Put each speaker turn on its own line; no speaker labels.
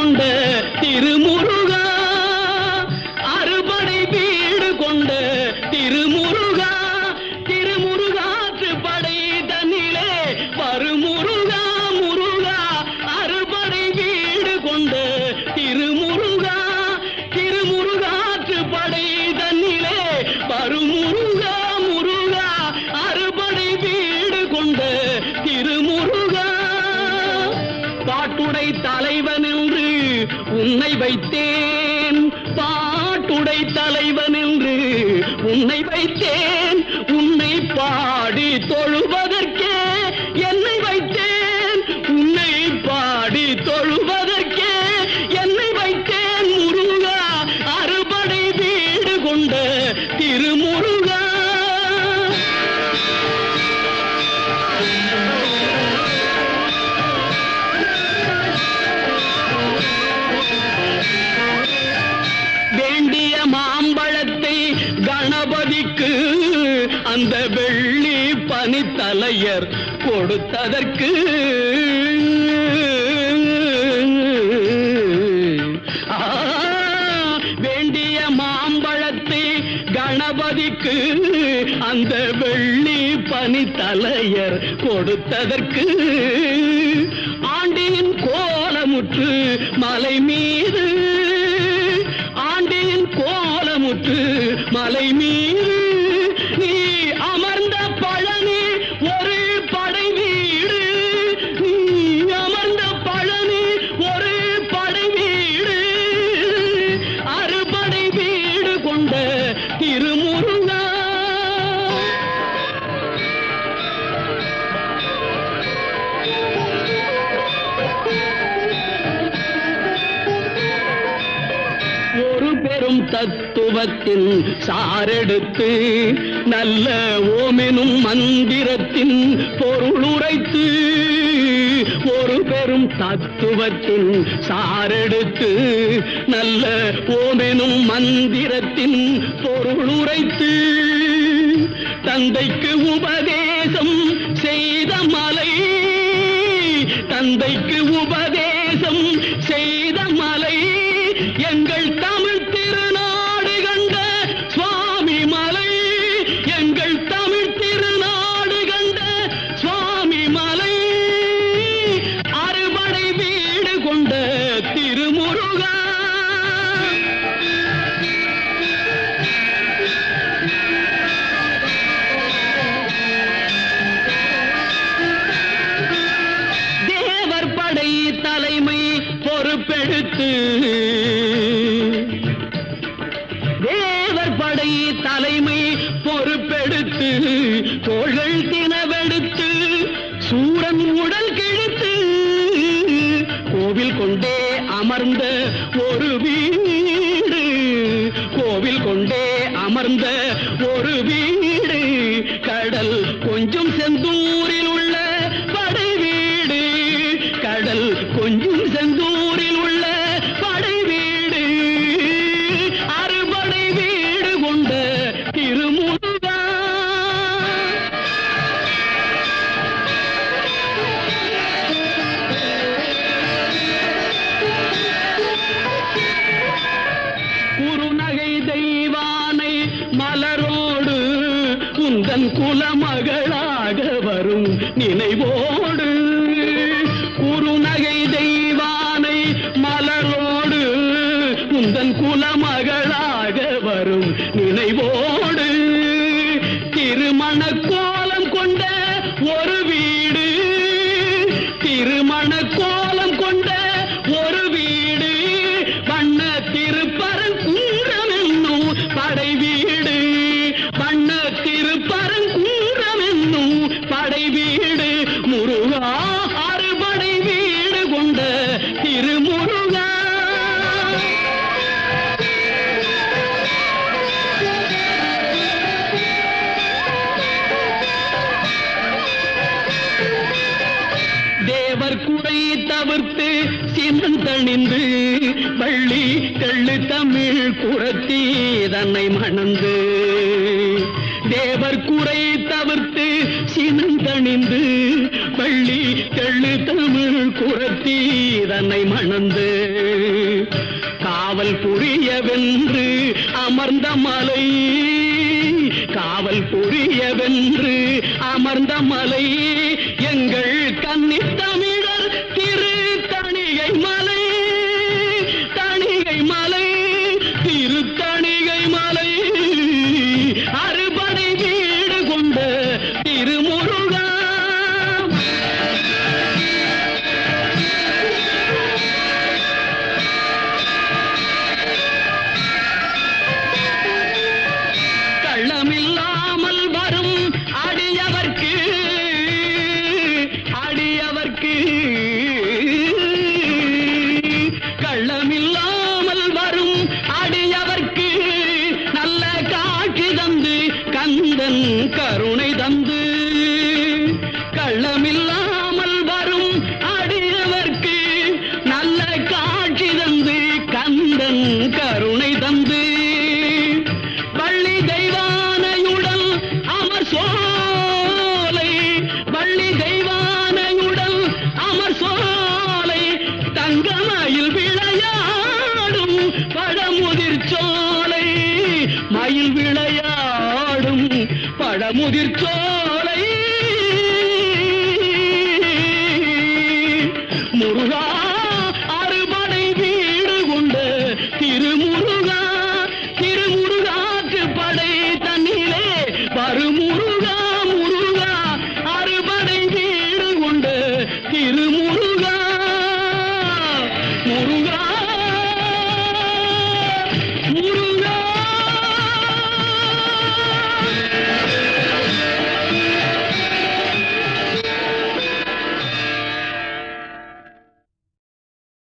கொண்ட திருமுருகா, அறுபடை வீடு கொண்ட திருமுருகா, திருமுருகாற்று படை தன்னிலே வருமுருகா முருகா, அறுபடை வீடு கொண்ட திருமுருகா, திருமுருகாற்று படை தன்னிலே வருமுருகா முருகா, அறுபடை வீடு கொண்ட திருமுருகா. பாட்டுடை தலைவன் என்று உன்னை வைத்தேன், பாட்டுடை தலைவன் என்று உன்னை வைத்தேன், உன்னை பாடி தொழுவதற்கே என்னை வைத்தேன், உன்னை பாடி தொழுவதற்கே என்னை வைத்தேன் முருகா, அறுபடை வீடு கொண்ட திருமுருகா. வேண்டிய மாம்பழத்தை கணபதிக்கு அந்த வெள்ளி பனித்தலையர் கொடுத்ததற்கு, வேண்டிய மாம்பழத்தை கணபதிக்கு அந்த வெள்ளி பனித்தலையர் கொடுத்ததற்கு, ஆண்டியின் கோலமுற்று மலை மீது, ஆண்டியின் கோலமுற்று மலை மீது நீ அமர்ந்த பழனி ஒரு படை வீடு, நீ அமர்ந்த பழனி ஒரு படை வீடு, அறுபடை வீடு கொண்ட திருமுருகா. ஒரு பெரும் தத்துவத்தின் சாரெடுத்து நல்ல ஓமெனும் மந்திரத்தின் பொருளுரைத்து, ஒரு பெரும் தத்துவத்தின் சாரெடுத்து நல்ல ஓமெனும் மந்திரத்தின் பொருளுரைத்து, தந்தைக்கு உபதேசம் செய்த மலை, தந்தைக்கு உபதேசம் செய்த மலை, எங்கள் தமிழ் திருநாடு கண்ட சுவாமி மலை, எங்கள் தமிழ் திருநாடு கண்ட சுவாமி மலை, அறுபடை வீடு கொண்ட திருமுருகா. தேவர் படை தலைமை பொறுப்பெடுத்து, தேவர் படை தலைமை பொறுப்பெடுத்து, தோள்கள் தினவெடுத்து சூரன் உடல் கிழித்து, கோவில் கொண்டே அமர்ந்த ஒரு வீடு, கோவில் கொண்டே அமர்ந்த ஒரு வீடு, கடல் கொஞ்சம் செந்தூரில் உள்ள படை வீடு, கடல் கொஞ்சம் செந்தூரில் உள்ள படை வீடு, அறுபடை வீடு கொண்ட திருமுருகா. குறுநகை தெய்வானை மலரோடு உந்தன் குலமகளாக வரும் நினைவோடு, குறுநகை தெய்வானை மலரோடு உந்தன் குலமகளாக வரும் நினைவோடு, திருமண கோலம் கொண்ட ஒரு வீடு, திருமண கோலம் கொண்ட ஒரு வீடு, வண்ண திருப்பரங்குன்றம் என்னும் படை வீடு, வண்ண திருப்பரங்குன்றம் என்னும் படை வீடு, முருகா அறுபடை வீடு கொண்ட திருமுருகா. தேவர் குறை தவிர்த்து சினந்தணிந்து வள்ளி கள்ளு தமிழ் குரத்தி தன்னை மணந்து, தேவர் குறை தவிர்த்து சினந்தணிந்து வள்ளி கள்ளு தமிழ் குரத்தி தன்னை மணந்து, காவல் புரியவென்று அமர்ந்த மலை, காவல் புரியவென்று அமர்ந்த மலை எங்கள் கன்னித் தமிழர் திரு தணிகை மலை, தணிகை மலை, திரு தணிகை மலை, அறுபடை வீடு கொண்ட திருமுருகா. கள்ளமில்லாமல் வரும் அடியவர்க்கு, அடியவர்க்கு கள்ளமில்லாமல் வரும் அடியவர்க்கு நல்ல காட்சி தந்து கந்தன் கருணை தந்து, கள்ளமில்லாமல் வரும் அடியவர்க்கு நல்ல காட்சி தந்து கந்தன் கருணை தந்து, வள்ளி தெய்வானையுடன் அமர் சோலை, வள்ளி தெய்வானையுடன் அமர் சோலை, தங்கமயில் விளையாடும் பழமுதிர் சோலை, மயில் விளையாடும் பழமுதிர் சோலை.